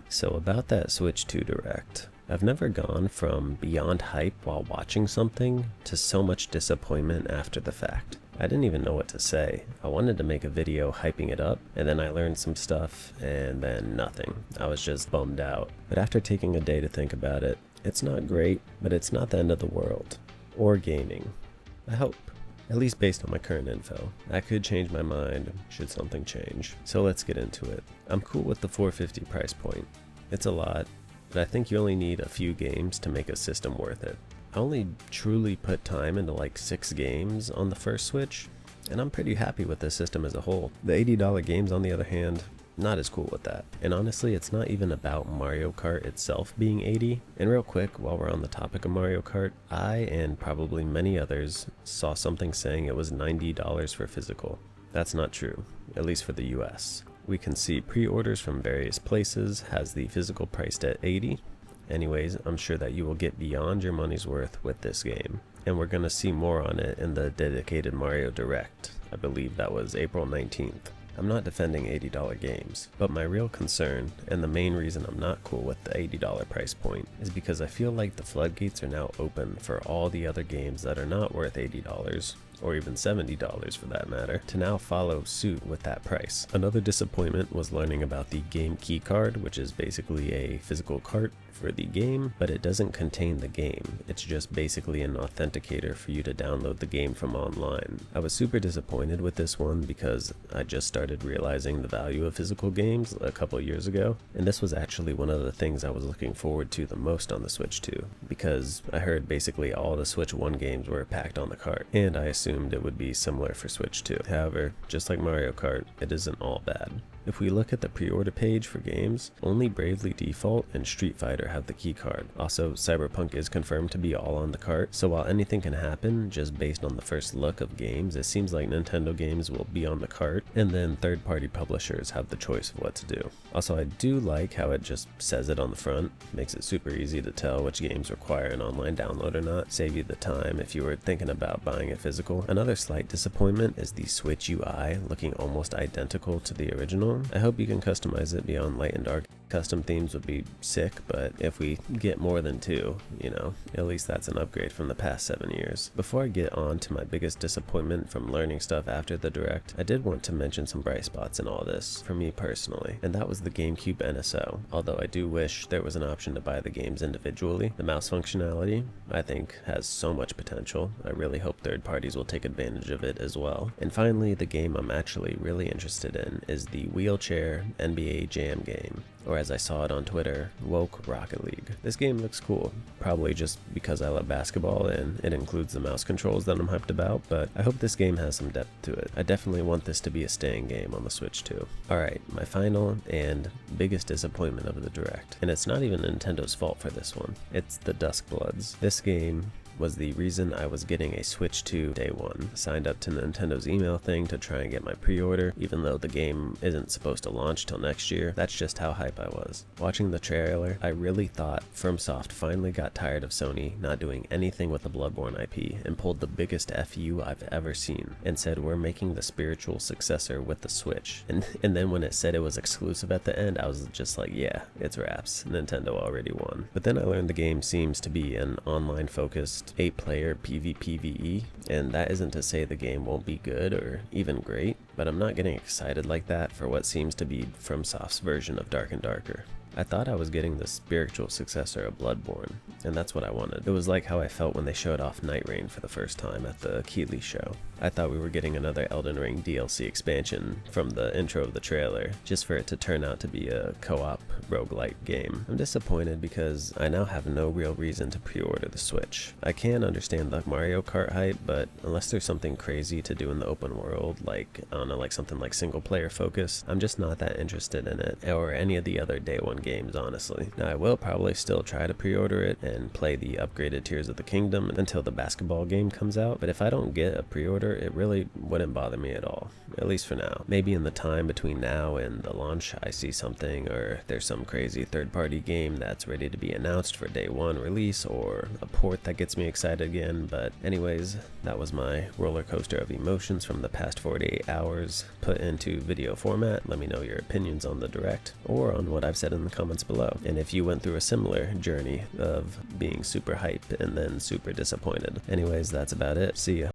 So about that Switch 2 Direct, I've never gone from beyond hype while watching something to so much disappointment after the fact. I didn't even know what to say. I wanted to make a video hyping it up, and then I learned some stuff, and then nothing. I was just bummed out. But after taking a day to think about it, it's not great, but it's not the end of the world. Or gaming. I hope. At least based on my current info. I could change my mind should something change. So let's get into it. I'm cool with the $450 price point. It's a lot, but I think you only need a few games to make a system worth it. I only truly put time into like 6 games on the first Switch, and I'm pretty happy with this system as a whole. The $80 games, on the other hand, not as cool with that. And honestly, it's not even about Mario Kart itself being 80. And real quick, while we're on the topic of Mario Kart, I and probably many others saw something saying it was $90 for physical. That's not true, at least for the US. We can see pre-orders from various places has the physical priced at 80. Anyways, I'm sure that you will get beyond your money's worth with this game. And we're gonna see more on it in the dedicated Mario Direct. I believe that was April 19th. I'm not defending $80 games, but my real concern, and the main reason I'm not cool with the $80 price point, is because I feel like the floodgates are now open for all the other games that are not worth $80, or even $70 for that matter, to now follow suit with that price. Another disappointment was learning about the game key card, which is basically a physical cart for the game, but it doesn't contain the game. It's just basically an authenticator for you to download the game from online. I was super disappointed with this one because I just started realizing the value of physical games a couple years ago, and this was actually one of the things I was looking forward to the most on the Switch 2, because I heard basically all the Switch 1 games were packed on the cart, and I assumed it would be similar for Switch 2. However, just like Mario Kart, it isn't all bad. If we look at the pre-order page for games, only Bravely Default and Street Fighter have the key card. Also, Cyberpunk is confirmed to be all on the cart, so while anything can happen just based on the first look of games, it seems like Nintendo games will be on the cart, and then third-party publishers have the choice of what to do. Also, I do like how it just says it on the front, makes it super easy to tell which games require an online download or not, save you the time if you were thinking about buying it physical. Another slight disappointment is the Switch UI looking almost identical to the original. I hope you can customize it beyond light and dark. Custom themes would be sick, but if we get more than 2, you know, at least that's an upgrade from the past 7 years. Before I get on to my biggest disappointment from learning stuff after the Direct, I did want to mention some bright spots in all this, for me personally, and that was the GameCube NSO. Although I do wish there was an option to buy the games individually. The mouse functionality, I think, has so much potential. I really hope third parties will take advantage of it as well. And finally, the game I'm actually really interested in is the wheelchair NBA Jam game, or as I saw it on Twitter, Woke Rocket League. This game looks cool, probably just because I love basketball and it includes the mouse controls that I'm hyped about, but I hope this game has some depth to it. I definitely want this to be a staying game on the Switch too. Alright, my final and biggest disappointment of the Direct, and it's not even Nintendo's fault for this one, it's the DuskBloods. This game was the reason I was getting a Switch 2 day one. Signed up to Nintendo's email thing to try and get my pre-order, even though the game isn't supposed to launch till next year. That's just how hype I was. Watching the trailer, I really thought FromSoft finally got tired of Sony not doing anything with the Bloodborne IP and pulled the biggest FU I've ever seen and said we're making the spiritual successor with the Switch. And then when it said it was exclusive at the end, I was just like, yeah, it's wraps. Nintendo already won. But then I learned the game seems to be an online focused 8-player PvPvE, and that isn't to say the game won't be good or even great, but I'm not getting excited like that for what seems to be FromSoft's version of Dark and Darker. I thought I was getting the spiritual successor of Bloodborne, and that's what I wanted. It was like how I felt when they showed off Night Rain for the first time at the Keighley show. I thought we were getting another Elden Ring DLC expansion from the intro of the trailer, just for it to turn out to be a co-op roguelike game. I'm disappointed because I now have no real reason to pre-order the Switch. I can understand the Mario Kart hype, but unless there's something crazy to do in the open world, like, I don't know, like something like single player focus, I'm just not that interested in it, or any of the other day one games, honestly. Now I will probably still try to pre-order it and play the upgraded Tears of the Kingdom until the basketball game comes out, but if I don't get a pre-order, it really wouldn't bother me at all, at least for now. Maybe in the time between now and the launch I see something, or there's some crazy third-party game that's ready to be announced for day one release, or a port that gets me excited again. But anyways, that was my roller coaster of emotions from the past 48 hours put into video format. Let me know your opinions on the Direct or on what I've said in the comments below. And if you went through a similar journey of being super hype and then super disappointed. Anyways, that's about it. See ya.